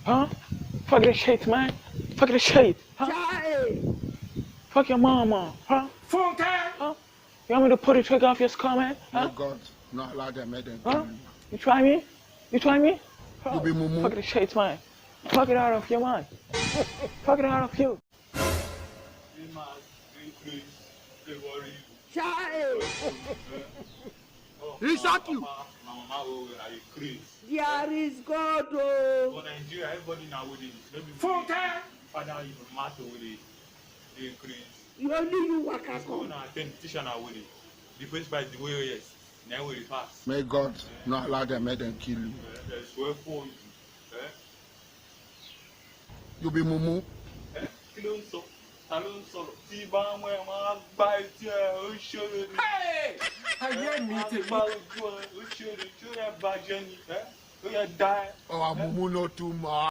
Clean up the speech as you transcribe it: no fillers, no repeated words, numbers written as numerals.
Huh? Fuck this shit, man. Fuck this shit. Huh? Fuck your mama. Huh? Huh? You want me to put a trigger off your skull, man? Huh? May God not allow them make them Huh? kill you. You try me? You try me? Huh? You be mumu. Fuck this shit, man. Fuck it out of your mind. Fuck it out of you. He shot you. There is God. Oh. For Nigeria, everybody now with it. Father, you matter with it. They increase. You only you work as one. No, teacher now with it. The first by the way, yes. Now will pass. May God not allow them make them kill you. There's way for you. You be mumu. Kilonso. Alonso. Tiba mwe ma buy Hey! I hear me tell you. Die. Oh, mumu not too much.